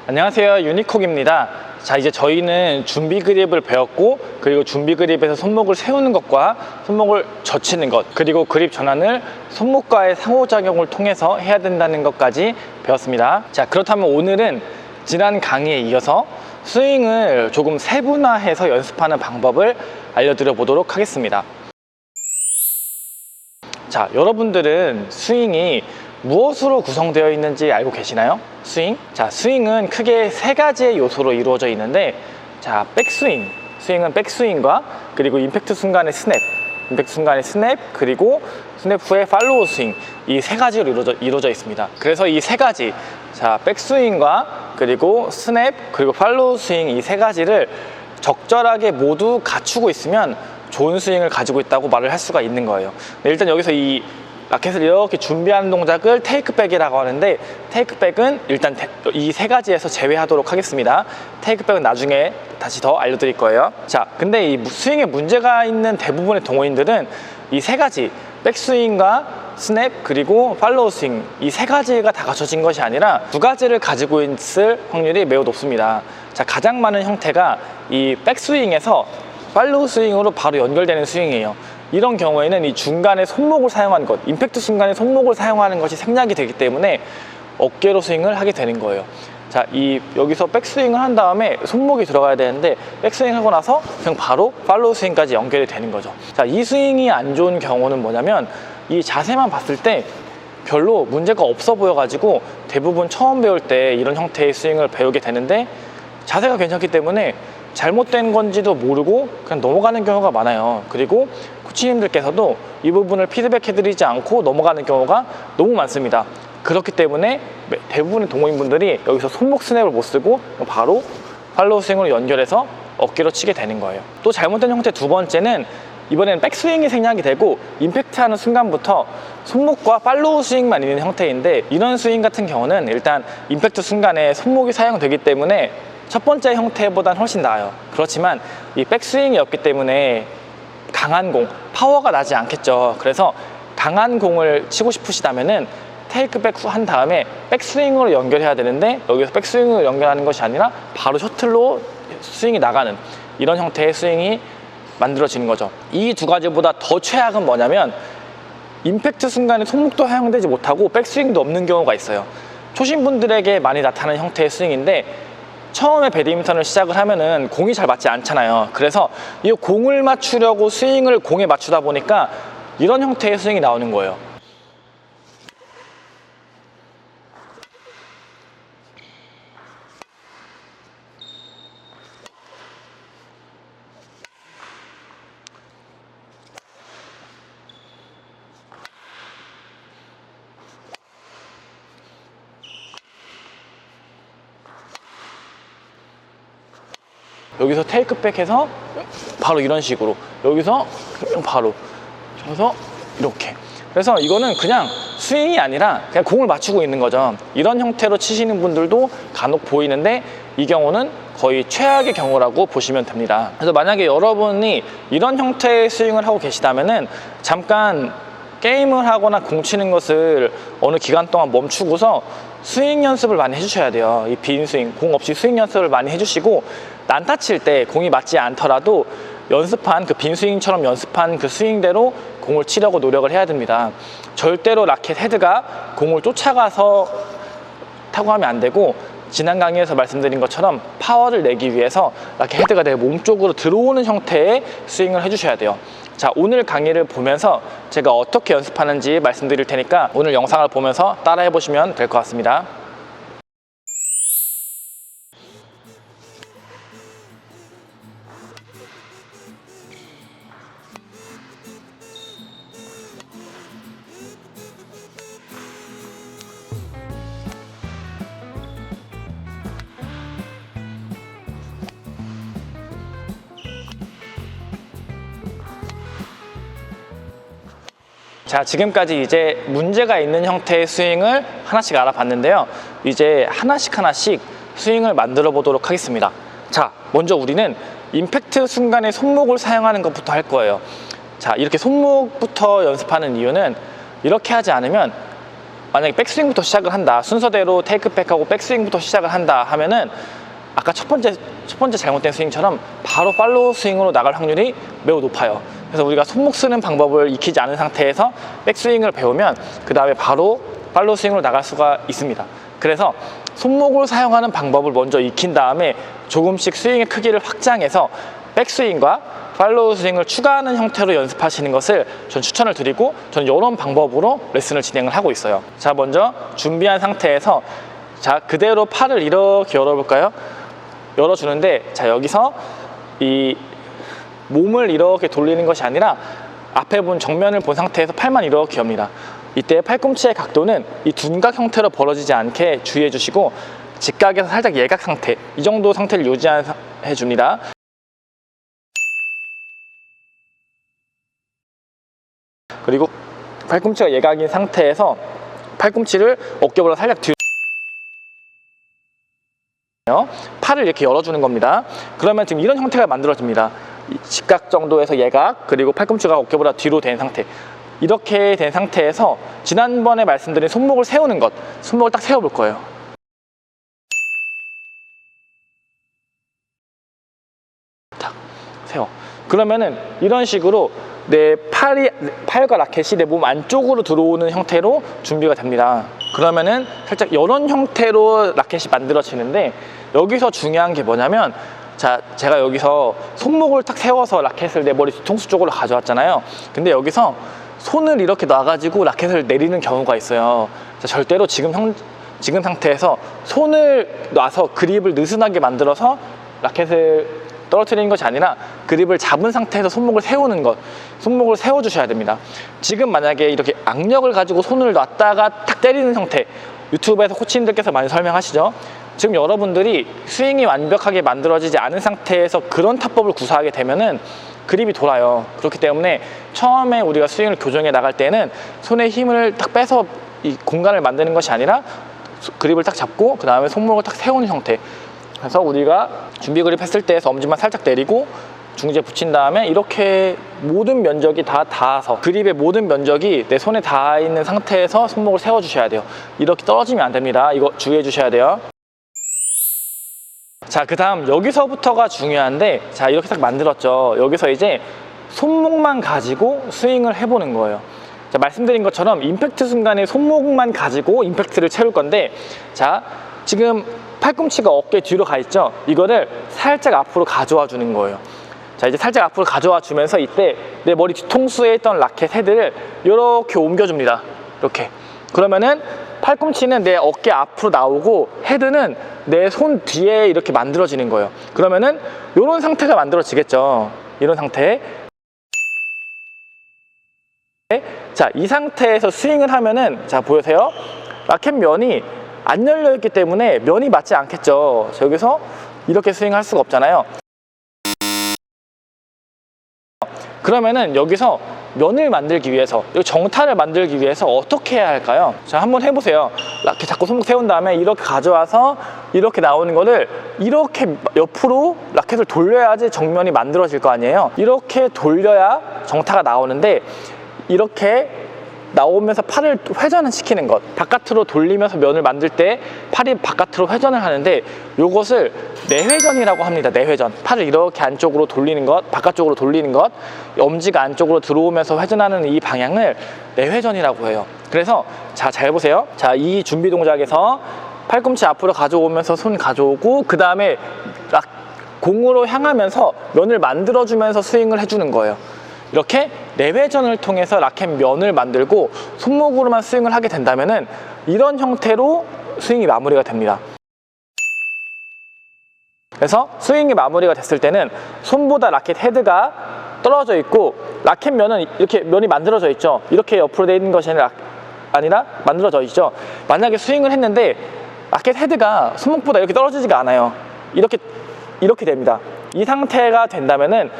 안녕하세요, 유니콕입니다. 자, 이제 저희는 준비 그립을 배웠고, 그리고 준비 그립에서 손목을 세우는 것과 손목을 젖히는 것, 그리고 그립 전환을 손목과의 상호작용을 통해서 해야 된다는 것까지 배웠습니다. 자, 그렇다면 오늘은 지난 강의에 이어서 스윙을 조금 세분화해서 연습하는 방법을 알려드려 보도록 하겠습니다. 자, 여러분들은 스윙이 무엇으로 구성되어 있는지 알고 계시나요? 스윙? 자, 스윙은 크게 세 가지의 요소로 이루어져 있는데, 자, 백스윙. 스윙은 백스윙과 그리고 임팩트 순간의 스냅, 임팩트 순간의 스냅, 그리고 스냅 후의 팔로우 스윙, 이 세 가지로 이루어져 있습니다. 그래서 이 세 가지, 자, 백스윙과 그리고 스냅, 그리고 팔로우 스윙, 이 세 가지를 적절하게 모두 갖추고 있으면 좋은 스윙을 가지고 있다고 말을 할 수가 있는 거예요. 일단 여기서 이 라켓을 이렇게 준비하는 동작을 테이크백이라고 하는데, 테이크백은 일단 이 세 가지에서 제외하도록 하겠습니다. 테이크백은 나중에 다시 더 알려드릴 거예요. 자, 근데 이 스윙에 문제가 있는 대부분의 동호인들은 이 세 가지, 백스윙과 스냅 그리고 팔로우 스윙, 이 세 가지가 다 갖춰진 것이 아니라 두 가지를 가지고 있을 확률이 매우 높습니다. 자, 가장 많은 형태가 이 백스윙에서 팔로우 스윙으로 바로 연결되는 스윙이에요. 이런 경우에는 이 중간에 손목을 사용하는 것, 임팩트 순간에 손목을 사용하는 것이 생략이 되기 때문에 어깨로 스윙을 하게 되는 거예요. 자, 여기서 백스윙을 한 다음에 손목이 들어가야 되는데, 백스윙 하고 나서 그냥 바로 팔로우 스윙까지 연결이 되는 거죠. 자, 이 스윙이 안 좋은 경우는 뭐냐면, 이 자세만 봤을 때 별로 문제가 없어 보여가지고 대부분 처음 배울 때 이런 형태의 스윙을 배우게 되는데, 자세가 괜찮기 때문에 잘못된 건지도 모르고 그냥 넘어가는 경우가 많아요. 그리고 코치님들께서도 이 부분을 피드백해드리지 않고 넘어가는 경우가 너무 많습니다. 그렇기 때문에 대부분의 동호인분들이 여기서 손목 스냅을 못 쓰고 바로 팔로우 스윙으로 연결해서 어깨로 치게 되는 거예요. 또 잘못된 형태 두 번째는, 이번에는 백스윙이 생략이 되고 임팩트하는 순간부터 손목과 팔로우 스윙만 있는 형태인데, 이런 스윙 같은 경우는 일단 임팩트 순간에 손목이 사용되기 때문에 첫 번째 형태보다는 훨씬 나아요. 그렇지만 이 백스윙이 없기 때문에 강한 공, 파워가 나지 않겠죠. 그래서 강한 공을 치고 싶으시다면은 테이크백 한 다음에 백스윙으로 연결해야 되는데, 여기서 백스윙으로 연결하는 것이 아니라 바로 셔틀로 스윙이 나가는 이런 형태의 스윙이 만들어지는 거죠. 이 두 가지보다 더 최악은 뭐냐면, 임팩트 순간에 손목도 사용되지 못하고 백스윙도 없는 경우가 있어요. 초신분들에게 많이 나타나는 형태의 스윙인데, 처음에 배드민턴을 시작을 하면은 공이 잘 맞지 않잖아요. 그래서 이 공을 맞추려고 스윙을 공에 맞추다 보니까 이런 형태의 스윙이 나오는 거예요. 여기서 테이크백해서 바로 이런 식으로, 여기서 바로 저기서 이렇게. 그래서 이거는 그냥 스윙이 아니라 그냥 공을 맞추고 있는 거죠. 이런 형태로 치시는 분들도 간혹 보이는데, 이 경우는 거의 최악의 경우라고 보시면 됩니다. 그래서 만약에 여러분이 이런 형태의 스윙을 하고 계시다면은 잠깐 게임을 하거나 공 치는 것을 어느 기간 동안 멈추고서 스윙 연습을 많이 해주셔야 돼요. 이 빈 스윙, 공 없이 스윙 연습을 많이 해주시고, 난타 칠 때 공이 맞지 않더라도 연습한 그 빈 스윙처럼 연습한 그 스윙대로 공을 치려고 노력을 해야 됩니다. 절대로 라켓 헤드가 공을 쫓아가서 타고 하면 안 되고, 지난 강의에서 말씀드린 것처럼 파워를 내기 위해서 라켓 헤드가 내 몸 쪽으로 들어오는 형태의 스윙을 해주셔야 돼요. 자, 오늘 강의를 보면서 제가 어떻게 연습하는지 말씀드릴 테니까 오늘 영상을 보면서 따라해 보시면 될 것 같습니다. 자, 지금까지 이제 문제가 있는 형태의 스윙을 하나씩 알아봤는데요. 이제 하나씩 스윙을 만들어 보도록 하겠습니다. 자, 먼저 우리는 임팩트 순간에 손목을 사용하는 것부터 할 거예요. 자, 이렇게 손목부터 연습하는 이유는, 이렇게 하지 않으면 만약에 백스윙부터 시작을 한다, 순서대로 테이크백하고 백스윙부터 시작을 한다 하면은 아까 첫 번째 잘못된 스윙처럼 바로 팔로우 스윙으로 나갈 확률이 매우 높아요. 그래서 우리가 손목 쓰는 방법을 익히지 않은 상태에서 백스윙을 배우면 그 다음에 바로 팔로우 스윙으로 나갈 수가 있습니다. 그래서 손목을 사용하는 방법을 먼저 익힌 다음에 조금씩 스윙의 크기를 확장해서 백스윙과 팔로우 스윙을 추가하는 형태로 연습하시는 것을 전 추천을 드리고, 저는 이런 방법으로 레슨을 진행을 하고 있어요. 자, 먼저 준비한 상태에서 자, 그대로 팔을 이렇게 열어볼까요? 열어주는데, 자, 여기서 이 몸을 이렇게 돌리는 것이 아니라 앞에 본 정면을 본 상태에서 팔만 이렇게 엽니다. 이때 팔꿈치의 각도는 이 둔각 형태로 벌어지지 않게 주의해 주시고, 직각에서 살짝 예각 상태, 이 정도 상태를 유지해 줍니다. 그리고 팔꿈치가 예각인 상태에서 팔꿈치를 어깨보다 살짝 뒤로, 팔을 이렇게 열어주는 겁니다. 그러면 지금 이런 형태가 만들어집니다. 직각 정도에서 예각, 그리고 팔꿈치가 어깨보다 뒤로 된 상태. 이렇게 된 상태에서 지난번에 말씀드린 손목을 세우는 것, 손목을 딱 세워볼 거예요. 딱 세워. 그러면은 이런 식으로 내 팔과 라켓이 내 몸 안쪽으로 들어오는 형태로 준비가 됩니다. 그러면은 살짝 이런 형태로 라켓이 만들어지는데, 여기서 중요한 게 뭐냐면, 자, 제가 여기서 손목을 탁 세워서 라켓을 내 머리 뒤통수 쪽으로 가져왔잖아요. 근데 여기서 손을 이렇게 놔가지고 라켓을 내리는 경우가 있어요. 자, 절대로 지금 상태에서 손을 놔서 그립을 느슨하게 만들어서 라켓을 떨어뜨리는 것이 아니라 그립을 잡은 상태에서 손목을 세우는 것, 손목을 세워주셔야 됩니다. 지금 만약에 이렇게 악력을 가지고 손을 놨다가 탁 때리는 형태, 유튜브에서 코치님들께서 많이 설명하시죠. 지금 여러분들이 스윙이 완벽하게 만들어지지 않은 상태에서 그런 타법을 구사하게 되면은 그립이 돌아요. 그렇기 때문에 처음에 우리가 스윙을 교정해 나갈 때는 손에 힘을 딱 빼서 이 공간을 만드는 것이 아니라 그립을 딱 잡고 그 다음에 손목을 딱 세우는 형태. 그래서 우리가 준비 그립 했을 때 엄지만 살짝 내리고 중지에 붙인 다음에 이렇게 모든 면적이 다 닿아서, 그립의 모든 면적이 내 손에 닿아 있는 상태에서 손목을 세워 주셔야 돼요. 이렇게 떨어지면 안 됩니다. 이거 주의해 주셔야 돼요. 자, 그 다음 여기서부터가 중요한데, 자, 이렇게 딱 만들었죠. 여기서 이제 손목만 가지고 스윙을 해보는 거예요. 자, 말씀드린 것처럼 임팩트 순간에 손목만 가지고 임팩트를 채울 건데, 자, 지금 팔꿈치가 어깨 뒤로 가 있죠. 이거를 살짝 앞으로 가져와 주는 거예요. 자, 이제 살짝 앞으로 가져와 주면서 이때 내 머리 뒤통수에 있던 라켓 헤드를 이렇게 옮겨줍니다. 이렇게. 그러면은 팔꿈치는 내 어깨 앞으로 나오고 헤드는 내 손 뒤에 이렇게 만들어지는 거예요. 그러면은 이런 상태가 만들어지겠죠. 이런 상태. 자, 이 상태에서 스윙을 하면은, 자, 보여세요? 라켓 면이 안 열려 있기 때문에 면이 맞지 않겠죠. 자, 여기서 이렇게 스윙할 수가 없잖아요. 그러면은 여기서 면을 만들기 위해서, 정타를 만들기 위해서 어떻게 해야 할까요? 자, 한번 해보세요. 이렇게 자꾸 손목 세운 다음에 이렇게 가져와서 이렇게 나오는 거를 이렇게 옆으로 라켓을 돌려야지 정면이 만들어질 거 아니에요. 이렇게 돌려야 정타가 나오는데, 이렇게 나오면서 팔을 회전을 시키는 것, 바깥으로 돌리면서 면을 만들 때 팔이 바깥으로 회전을 하는데, 이것을 내회전이라고 합니다. 내회전. 팔을 이렇게 안쪽으로 돌리는 것, 바깥쪽으로 돌리는 것, 엄지가 안쪽으로 들어오면서 회전하는 이 방향을 내회전이라고 해요. 그래서 자, 잘 보세요. 자, 이 준비 동작에서 팔꿈치 앞으로 가져오면서 손 가져오고, 그 다음에 공으로 향하면서 면을 만들어주면서 스윙을 해주는 거예요. 이렇게 내회전을 통해서 라켓 면을 만들고 손목으로만 스윙을 하게 된다면은 이런 형태로 스윙이 마무리가 됩니다. 그래서 스윙이 마무리가 됐을 때는 손보다 라켓 헤드가 떨어져 있고, 라켓 면은 이렇게 면이 만들어져 있죠. 이렇게 옆으로 되어 있는 것이 아니라 만들어져 있죠. 만약에 스윙을 했는데 라켓 헤드가 손목보다 이렇게 떨어지지가 않아요. 이렇게 됩니다. 이 상태가 된다면은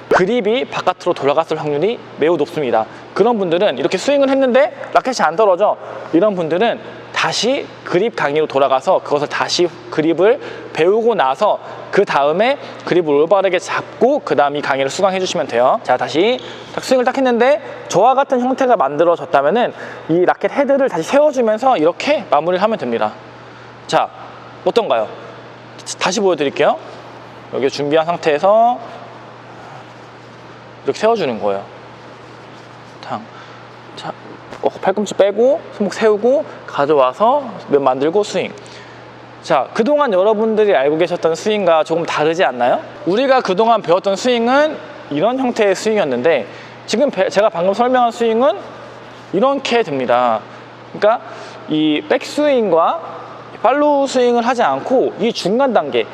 그립이 바깥으로 돌아갔을 확률이 매우 높습니다. 그런 분들은 이렇게 스윙을 했는데 라켓이 안 떨어져. 이런 분들은 다시 그립 강의로 돌아가서 그것을 다시 그립을 배우고 나서 그 다음에 그립을 올바르게 잡고 그 다음 이 강의를 수강해 주시면 돼요. 자, 다시 스윙을 딱 했는데 저와 같은 형태가 만들어졌다면은 이 라켓 헤드를 다시 세워주면서 이렇게 마무리를 하면 됩니다. 자, 어떤가요? 다시 보여드릴게요. 여기 준비한 상태에서 이렇게 세워주는 거예요. 자, 팔꿈치 빼고 손목 세우고 가져와서 면 만들고 스윙. 자, 그동안 여러분들이 알고 계셨던 스윙과 조금 다르지 않나요? 우리가 그동안 배웠던 스윙은 이런 형태의 스윙이었는데 지금 제가 방금 설명한 스윙은 이렇게 됩니다. 그러니까 이 백스윙과 팔로우 스윙을 하지 않고 이 중간 단계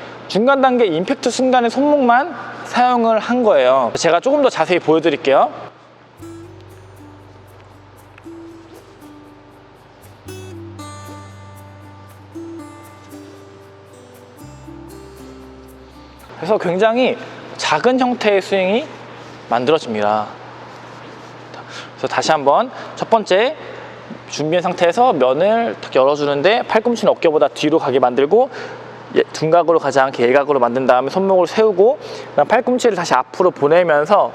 임팩트 순간의 손목만 사용을 한 거예요. 제가 조금 더 자세히 보여드릴게요. 그래서 굉장히 작은 형태의 스윙이 만들어집니다. 그래서 다시 한번 첫 번째 준비한 상태에서 면을 탁 열어주는데 팔꿈치는 어깨보다 뒤로 가게 만들고 둔각으로 가지 않게 일각으로 만든 다음에 손목을 세우고 그다음 팔꿈치를 다시 앞으로 보내면서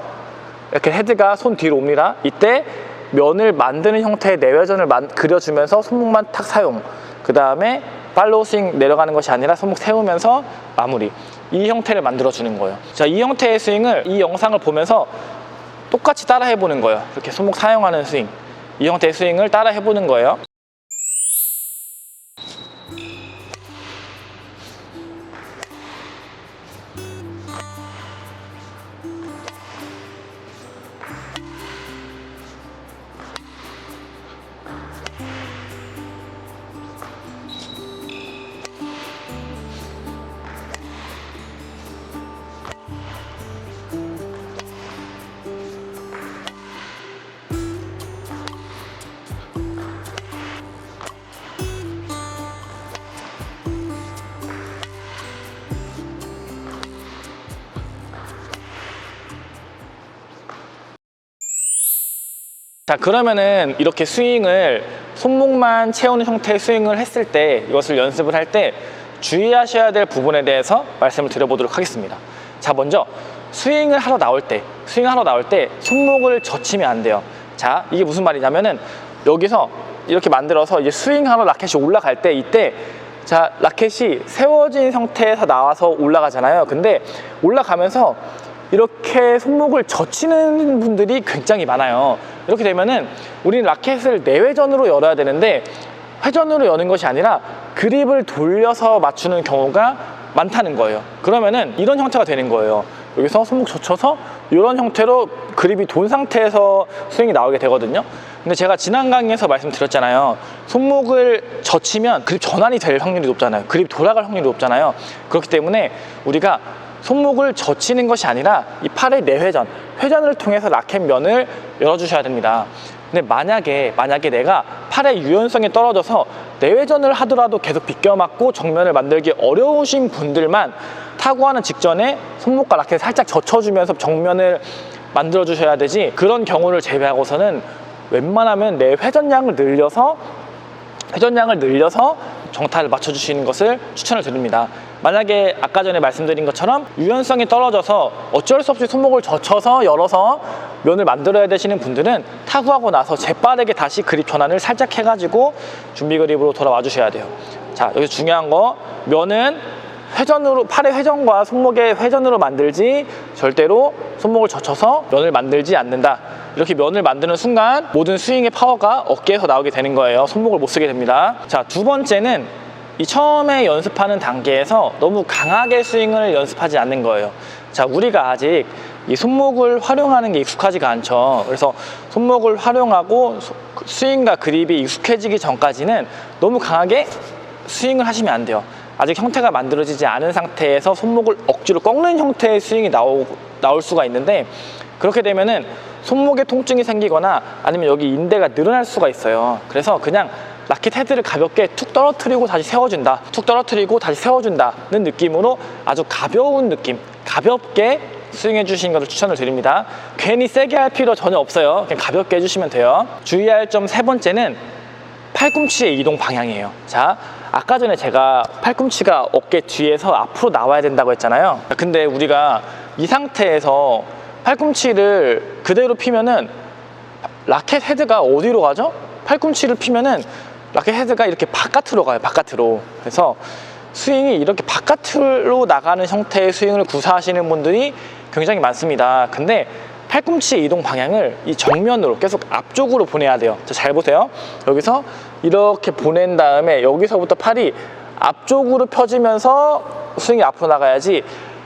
이렇게 헤드가 손 뒤로 옵니다. 이때 면을 만드는 형태의 내외전을 그려주면서 손목만 탁 사용. 그 다음에 팔로우 스윙 내려가는 것이 아니라 손목 세우면서 마무리. 이 형태를 만들어주는 거예요. 자, 이 형태의 스윙을 이 영상을 보면서 똑같이 따라 해보는 거예요. 이렇게 손목 사용하는 스윙. 이 형태의 스윙을 따라 해보는 거예요. 자, 그러면은 이렇게 스윙을 손목만 채우는 형태의 스윙을 했을 때 이것을 연습을 할 때 주의하셔야 될 부분에 대해서 말씀을 드려보도록 하겠습니다. 자, 먼저 스윙을 하러 나올 때 손목을 젖히면 안 돼요. 자, 이게 무슨 말이냐면은 여기서 이렇게 만들어서 이제 스윙하러 라켓이 올라갈 때 이때 자, 라켓이 세워진 상태에서 나와서 올라가잖아요. 근데 올라가면서 이렇게 손목을 젖히는 분들이 굉장히 많아요. 이렇게 되면은 우리는 라켓을 내외전으로 열어야 되는데 회전으로 여는 것이 아니라 그립을 돌려서 맞추는 경우가 많다는 거예요. 그러면은 이런 형태가 되는 거예요. 여기서 손목 젖혀서 이런 형태로 그립이 돈 상태에서 스윙이 나오게 되거든요. 근데 제가 지난 강의에서 말씀드렸잖아요. 손목을 젖히면 그립 전환이 될 확률이 높잖아요. 그립 돌아갈 확률이 높잖아요. 그렇기 때문에 우리가 손목을 젖히는 것이 아니라 이 팔의 내회전, 회전을 통해서 라켓 면을 열어주셔야 됩니다. 근데 만약에 내가 팔의 유연성이 떨어져서 내회전을 하더라도 계속 비껴 맞고 정면을 만들기 어려우신 분들만 타구하는 직전에 손목과 라켓을 살짝 젖혀주면서 정면을 만들어 주셔야 되지, 그런 경우를 제외하고서는 웬만하면 내 회전량을 늘려서 정타를 맞춰주시는 것을 추천을 드립니다. 만약에 아까 전에 말씀드린 것처럼 유연성이 떨어져서 어쩔 수 없이 손목을 젖혀서 열어서 면을 만들어야 되시는 분들은 타구하고 나서 재빠르게 다시 그립 전환을 살짝 해가지고 준비 그립으로 돌아와 주셔야 돼요. 자, 여기서 중요한 거, 면은 회전으로, 팔의 회전과 손목의 회전으로 만들지 절대로 손목을 젖혀서 면을 만들지 않는다. 이렇게 면을 만드는 순간 모든 스윙의 파워가 어깨에서 나오게 되는 거예요. 손목을 못 쓰게 됩니다. 자, 두 번째는 이 처음에 연습하는 단계에서 너무 강하게 스윙을 연습하지 않는 거예요. 자, 우리가 아직 이 손목을 활용하는 게 익숙하지가 않죠. 그래서 손목을 활용하고 스윙과 그립이 익숙해지기 전까지는 너무 강하게 스윙을 하시면 안 돼요. 아직 형태가 만들어지지 않은 상태에서 손목을 억지로 꺾는 형태의 스윙이 나올 수가 있는데, 그렇게 되면은 손목에 통증이 생기거나 아니면 여기 인대가 늘어날 수가 있어요. 그래서 그냥 라켓 헤드를 가볍게 툭 떨어뜨리고 다시 세워준다, 툭 떨어뜨리고 다시 세워준다는 느낌으로 아주 가벼운 느낌, 가볍게 스윙해 주시는 것을 추천을 드립니다. 괜히 세게 할 필요 전혀 없어요. 그냥 가볍게 해주시면 돼요. 주의할 점 세 번째는 팔꿈치의 이동 방향이에요. 자, 아까 전에 제가 팔꿈치가 어깨 뒤에서 앞으로 나와야 된다고 했잖아요. 근데 우리가 이 상태에서 팔꿈치를 그대로 피면은 라켓 헤드가 어디로 가죠? 팔꿈치를 피면은 라켓 헤드가 이렇게 바깥으로 가요. 바깥으로. 그래서 스윙이 이렇게 바깥으로 나가는 형태의 스윙을 구사하시는 분들이 굉장히 많습니다. 근데 팔꿈치의 이동 방향을 이 정면으로 계속 앞쪽으로 보내야 돼요. 자, 잘 보세요. 여기서 이렇게 보낸 다음에 여기서부터 팔이 앞쪽으로 펴지면서 스윙이 앞으로 나가야지,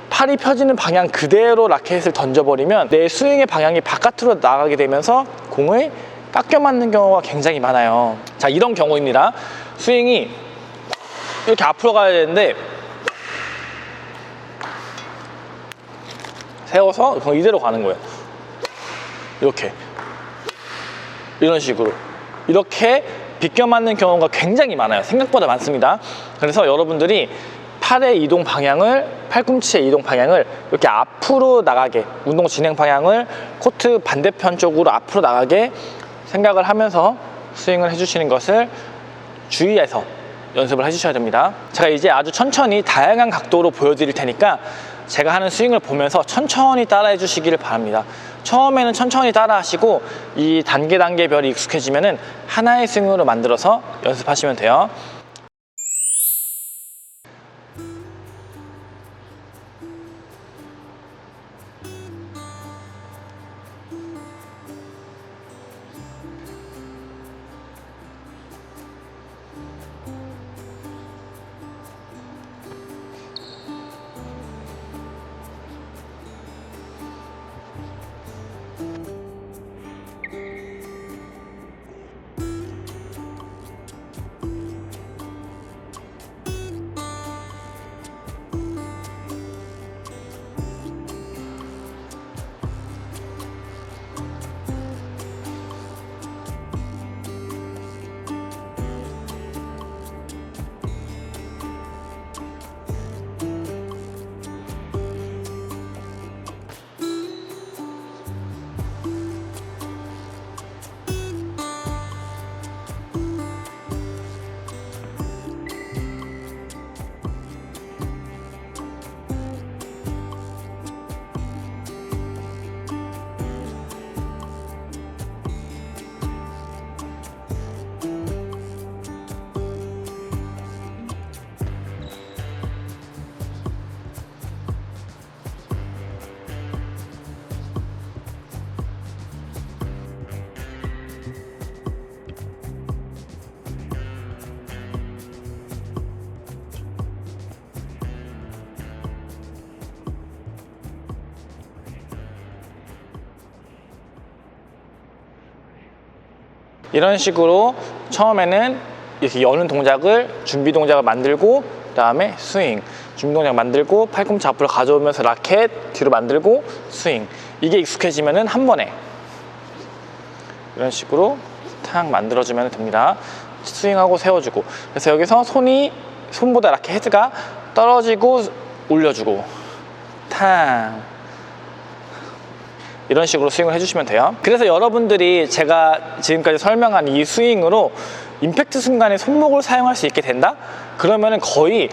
팔이 펴지는 방향 그대로 라켓을 던져버리면 내 스윙의 방향이 바깥으로 나가게 되면서 공을 깎여 맞는 경우가 굉장히 많아요. 자, 이런 경우입니다. 스윙이 이렇게 앞으로 가야 되는데 세워서 그냥 이대로 가는 거예요. 이렇게, 이런 식으로 이렇게 비껴 맞는 경우가 굉장히 많아요. 생각보다 많습니다. 그래서 여러분들이 팔의 이동 방향을, 팔꿈치의 이동 방향을 이렇게 앞으로 나가게, 운동 진행 방향을 코트 반대편 쪽으로 앞으로 나가게 생각을 하면서 스윙을 해주시는 것을 주의해서 연습을 해주셔야 됩니다. 제가 이제 아주 천천히 다양한 각도로 보여드릴 테니까 제가 하는 스윙을 보면서 천천히 따라해 주시기를 바랍니다. 처음에는 천천히 따라 하시고 이 단계별이 익숙해지면은 하나의 스윙으로 만들어서 연습하시면 돼요. 이런 식으로 처음에는 이렇게 여는 동작을, 준비 동작을 만들고, 그 다음에 스윙, 준비 동작 만들고, 팔꿈치 앞으로 가져오면서 라켓 뒤로 만들고 스윙. 이게 익숙해지면은 한 번에 이런 식으로 탁 만들어주면 됩니다. 스윙하고 세워주고. 그래서 여기서 손보다 라켓 헤드가 떨어지고 올려주고 탁, 이런 식으로 스윙을 해주시면 돼요. 그래서 여러분들이 제가 지금까지 설명한 이 스윙으로 임팩트 순간에 손목을 사용할 수 있게 된다? 그러면 거의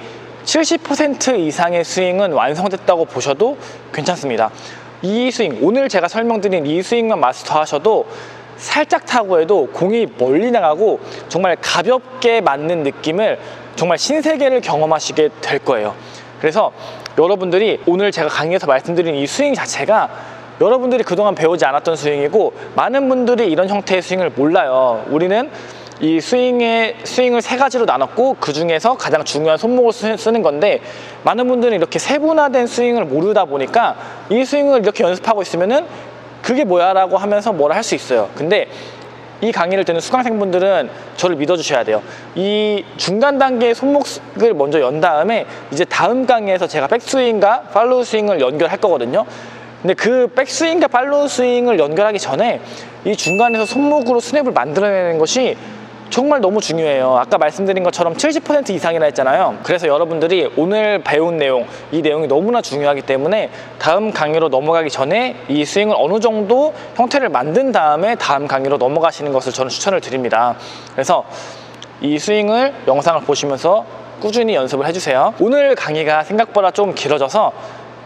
70% 이상의 스윙은 완성됐다고 보셔도 괜찮습니다. 이 스윙, 오늘 제가 설명드린 이 스윙만 마스터 하셔도 살짝 타고 해도 공이 멀리 나가고 정말 가볍게 맞는 느낌을, 정말 신세계를 경험하시게 될 거예요. 그래서 여러분들이 오늘 제가 강의에서 말씀드린 이 스윙 자체가 여러분들이 그동안 배우지 않았던 스윙이고, 많은 분들이 이런 형태의 스윙을 몰라요. 우리는 이 스윙을 세 가지로 나눴고 그 중에서 가장 중요한 손목을 쓰는 건데, 많은 분들은 이렇게 세분화된 스윙을 모르다 보니까 이 스윙을 이렇게 연습하고 있으면은 그게 뭐야 라고 하면서 뭐라 할 수 있어요. 근데 이 강의를 듣는 수강생분들은 저를 믿어주셔야 돼요. 이 중간 단계의 손목을 먼저 연 다음에 이제 다음 강의에서 제가 백스윙과 팔로우 스윙을 연결할 거거든요. 근데 그 백스윙과 팔로우 스윙을 연결하기 전에 이 중간에서 손목으로 스냅을 만들어내는 것이 정말 너무 중요해요. 아까 말씀드린 것처럼 70% 이상이라 했잖아요. 그래서 여러분들이 오늘 배운 내용, 이 내용이 너무나 중요하기 때문에 다음 강의로 넘어가기 전에 이 스윙을 어느 정도 형태를 만든 다음에 다음 강의로 넘어가시는 것을 저는 추천을 드립니다. 그래서 이 스윙을 영상을 보시면서 꾸준히 연습을 해주세요. 오늘 강의가 생각보다 좀 길어져서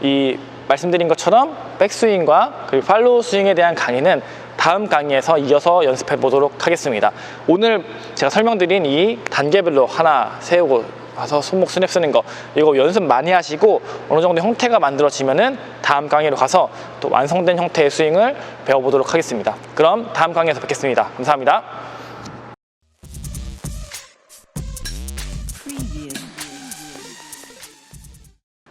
이 말씀드린 것처럼 백스윙과 그리고 팔로우 스윙에 대한 강의는 다음 강의에서 이어서 연습해 보도록 하겠습니다. 오늘 제가 설명드린 이 단계별로 하나 세우고 와서 손목 스냅 쓰는 거, 이거 연습 많이 하시고 어느 정도 형태가 만들어지면은 다음 강의로 가서 또 완성된 형태의 스윙을 배워보도록 하겠습니다. 그럼 다음 강의에서 뵙겠습니다. 감사합니다.